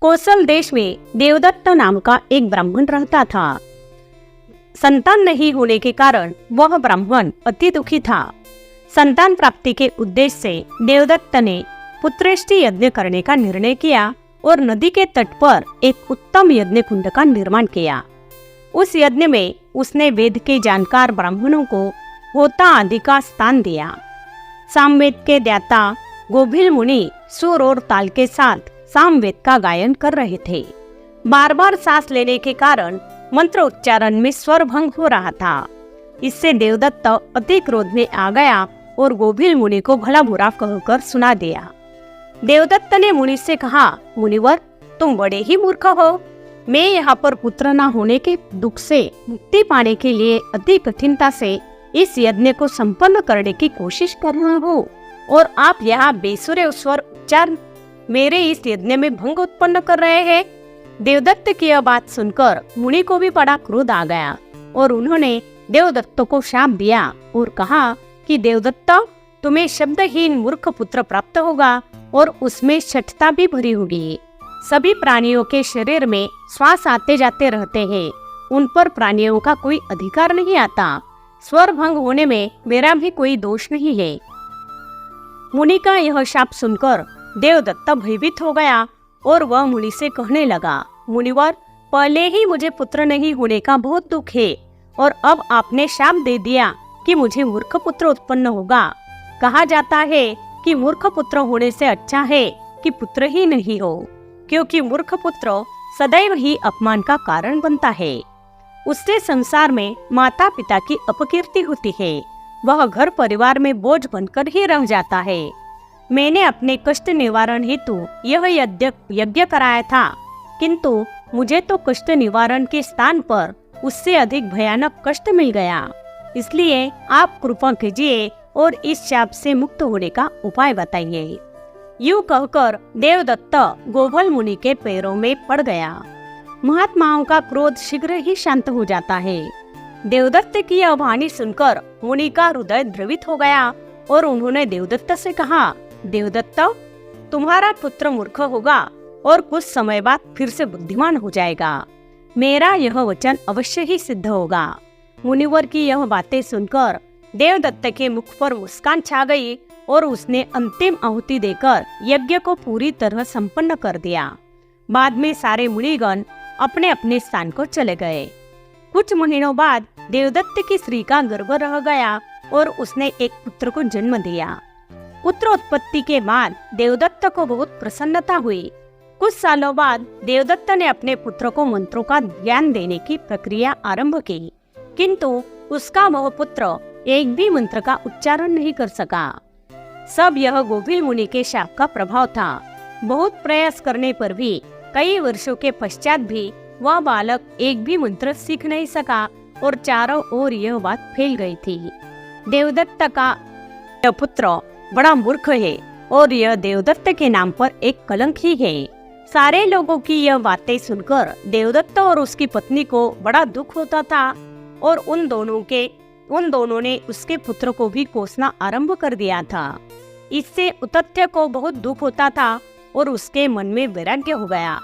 कौशल देश में देवदत्त नाम का एक ब्राह्मण रहता था। संतान नहीं होने के कारण वह ब्राह्मण अति दुखी था। संतान प्राप्ति के उद्देश्य से देवदत्त ने पुत्रेष्टि यज्ञ करने का निर्णय किया और नदी के तट पर एक उत्तम यज्ञ कुंड का निर्माण किया। उस यज्ञ में उसने वेद के जानकार ब्राह्मणों को होता आदि का स्थान दिया। सामवेद के ज्ञाता गोभिल मुनि सुर और ताल के साथ सामवेद का गायन कर रहे थे। बार बार सांस लेने के कारण मंत्र उच्चारण में स्वर भंग हो रहा था। इससे देवदत्त अति क्रोध में आ गया और गोभिल मुनि को भला बुरा कहकर सुना दिया। देवदत्त ने मुनि से कहा, मुनिवर, तुम बड़े ही मूर्ख हो। मैं यहाँ पर पुत्र न होने के दुख से मुक्ति पाने के लिए अति कठिनता से इस यज्ञ को संपन्न करने की कोशिश कर रहा हूँ और आप यहाँ बेसुरे स्वर उच्चार मेरे इस यज्ञ में भंग उत्पन्न कर रहे हैं। देवदत्त की यह बात सुनकर मुनि को भी बड़ा क्रोध आ गया और उन्होंने देवदत्त को शाप दिया और कहा कि देवदत्त, तुम्हें शब्दहीन मूर्ख पुत्र प्राप्त होगा और उसमें शठता भी भरी होगी। सभी प्राणियों के शरीर में श्वास आते जाते रहते हैं, उन पर प्राणियों का कोई अधिकार नहीं आता। स्वर भंग होने में मेरा भी कोई दोष नहीं है। मुनि का यह शाप सुनकर देवदत्त भयभीत हो गया और वह मुनि से कहने लगा, मुनिवर, पहले ही मुझे पुत्र नहीं होने का बहुत दुख है और अब आपने शाप दे दिया कि मुझे मूर्ख पुत्र उत्पन्न होगा। कहा जाता है कि मूर्ख पुत्र होने से अच्छा है कि पुत्र ही नहीं हो, क्योंकि मूर्ख पुत्र सदैव ही अपमान का कारण बनता है। उससे संसार में माता पिता की अपकीर्ति होती है। वह घर परिवार में बोझ बनकर ही रह जाता है। मैंने अपने कष्ट निवारण हेतु यह यज्ञ कराया था, किंतु मुझे तो कष्ट निवारण के स्थान पर उससे अधिक भयानक कष्ट मिल गया। इसलिए आप कृपा कीजिए और इस शाप से मुक्त होने का उपाय बताइए। यूं कहकर देवदत्त गोभल मुनि के पैरों में पड़ गया। महात्माओं का क्रोध शीघ्र ही शांत हो जाता है। देवदत्त की यह वाणी सुनकर मुनि का हृदय द्रवित हो गया और उन्होंने देवदत्त से कहा, देवदत्त, तुम्हारा पुत्र मूर्ख होगा और कुछ समय बाद फिर से बुद्धिमान हो जाएगा। मेरा यह वचन अवश्य ही सिद्ध होगा। मुनिवर की यह बातें सुनकर देवदत्त के मुख पर मुस्कान छा गई और उसने अंतिम आहुति देकर यज्ञ को पूरी तरह संपन्न कर दिया। बाद में सारे मुनिगण अपने अपने स्थान को चले गए। कुछ महीनों बाद देवदत्त की स्त्री का गर्भ रह गया और उसने एक पुत्र को जन्म दिया। पुत्र उत्पत्ति के बाद देवदत्त को बहुत प्रसन्नता हुई। कुछ सालों बाद देवदत्त ने अपने पुत्र को मंत्रों का ज्ञान देने की प्रक्रिया आरंभ की, किंतु उसका वह पुत्र एक भी मंत्र का उच्चारण नहीं कर सका। सब यह गोभिल मुनि के शाप का प्रभाव था। बहुत प्रयास करने पर भी कई वर्षों के पश्चात भी वह बालक एक भी मंत्र सीख नहीं सका और चारों ओर यह बात फैल गई थी, देवदत्त का यह पुत्र बड़ा मूर्ख है और यह देवदत्त के नाम पर एक कलंक ही है। सारे लोगों की यह बातें सुनकर देवदत्त और उसकी पत्नी को बड़ा दुख होता था और उन दोनों ने उसके पुत्र को भी कोसना आरंभ कर दिया था। इससे उतथ्य को बहुत दुख होता था और उसके मन में वैराग्य हो गया।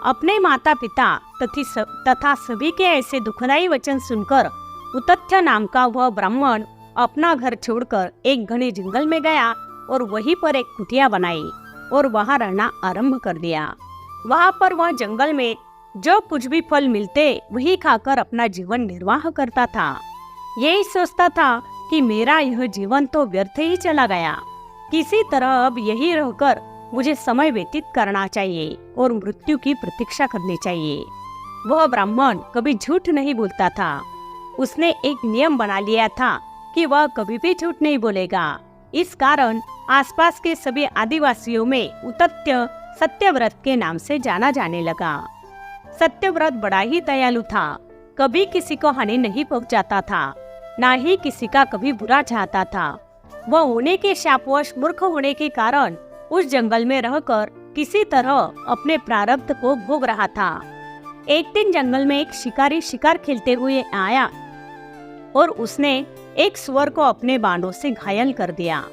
अपने माता पिता तथा सभी के ऐसे दुखदायी वचन सुनकर उतथ्य नाम का वह ब्राह्मण अपना घर छोड़कर एक घने जंगल में गया और वहीं पर एक कुटिया बनाई और वहां रहना आरंभ कर दिया। वहां पर वह जंगल में जो कुछ भी फल मिलते वही खाकर अपना जीवन निर्वाह करता था। यही सोचता था कि मेरा यह जीवन तो व्यर्थ ही चला गया। किसी तरह अब यही रहकर मुझे समय व्यतीत करना चाहिए और मृत्यु की प्रतीक्षा करनी चाहिए। वह ब्राह्मण कभी झूठ नहीं बोलता था। उसने एक नियम बना लिया था कि वह कभी भी झूठ नहीं बोलेगा। इस कारण आसपास के सभी आदिवासियों में उतथ्य सत्यव्रत के नाम से जाना जाने लगा। सत्यव्रत बड़ा ही दयालु था। कभी किसी को हानि नहीं पहुंचाता था, ना ही किसी का कभी बुरा चाहता था। वह होने के शापवश मूर्ख होने के कारण उस जंगल में रहकर किसी तरह अपने प्रारब्ध को भोग रहा था। एक दिन जंगल में एक शिकारी शिकार खेलते हुए आया और उसने एक सुअर को अपने बाणों से घायल कर दिया।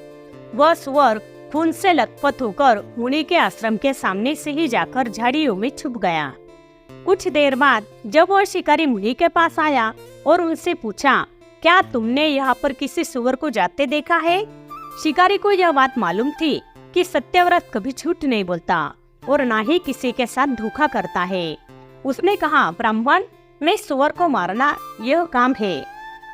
वह सुअर खून से लथपथ होकर मुनि के आश्रम के सामने से ही जाकर झाड़ियों में छुप गया। कुछ देर बाद जब वह शिकारी मुनि के पास आया और उनसे पूछा, क्या तुमने यहाँ पर किसी सुअर को जाते देखा है? शिकारी को यह बात मालूम थी कि सत्यव्रत कभी झूठ नहीं बोलता और ना ही किसी के साथ धोखा करता है। उसने कहा, ब्राह्मण, मैं सुअर को मारना यह काम है।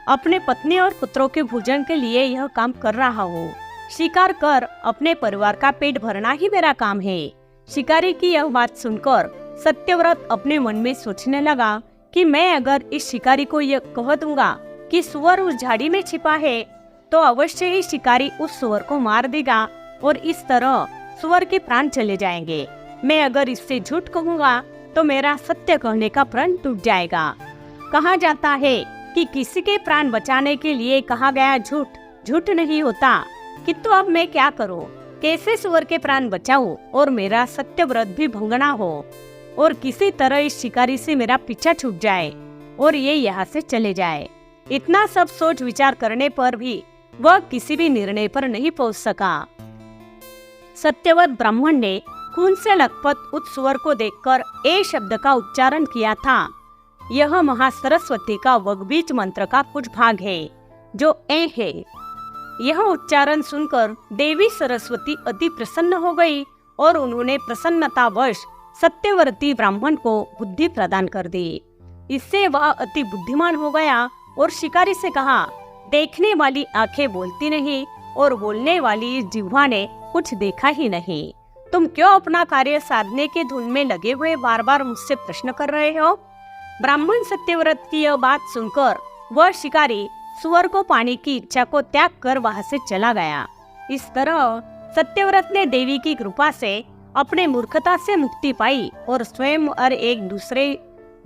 अपने पत्नी और पुत्रों के भोजन के लिए यह काम कर रहा हूँ। शिकार कर अपने परिवार का पेट भरना ही मेरा काम है। शिकारी की यह बात सुनकर सत्यव्रत अपने मन में सोचने लगा कि मैं अगर इस शिकारी को यह कह दूंगा कि सुअर उस झाड़ी में छिपा है तो अवश्य ही शिकारी उस सुअर को मार देगा और इस तरह सुअर के प्राण चले जाएंगे। मैं अगर इससे झूठ कहूँगा तो मेरा सत्य कहने का प्रण टूट जाएगा। कहा जाता है कि किसी के प्राण बचाने के लिए कहा गया झूठ झूठ नहीं होता। किंतु अब मैं क्या करूं? कैसे सुअर के प्राण बचाऊं और मेरा सत्यव्रत भी भंगना हो और किसी तरह इस शिकारी से मेरा पीछा छूट जाए और ये यहाँ से चले जाए। इतना सब सोच विचार करने पर भी वह किसी भी निर्णय पर नहीं पहुंच सका। सत्यव्रत ब्राह्मण ने खून से लथपथ उस सुअर को देखकर ए शब्द का उच्चारण किया था। यह महासरस्वती का वगबीज मंत्र का कुछ भाग है जो ए है। यह उच्चारण सुनकर देवी सरस्वती अति प्रसन्न हो गई और उन्होंने प्रसन्नतावश सत्यव्रती ब्राह्मण को बुद्धि प्रदान कर दी। इससे वह अति बुद्धिमान हो गया और शिकारी से कहा, देखने वाली आंखें बोलती नहीं और बोलने वाली जिह्वा ने कुछ देखा ही नहीं। तुम क्यों अपना कार्य साधने के धुन में लगे हुए बार बार मुझसे प्रश्न कर रहे हो? ब्राह्मण सत्यव्रत की यह बात सुनकर वह शिकारी सुअर को पाने की इच्छा को त्याग कर वहां से चला गया। इस तरह सत्यव्रत ने देवी की कृपा से अपने मूर्खता से मुक्ति पाई और स्वयं और एक दूसरे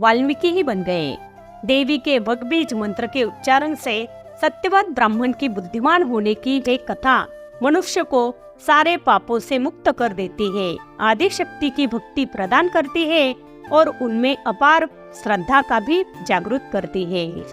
वाल्मीकि ही बन गए। देवी के वगबीज मंत्र के उच्चारण से सत्यव्रत ब्राह्मण की बुद्धिमान होने की एक कथा मनुष्य को सारे पापों से मुक्त कर देती है, आदि शक्ति की भक्ति प्रदान करती है और उनमें अपार श्रद्धा का भी जागृत करती है।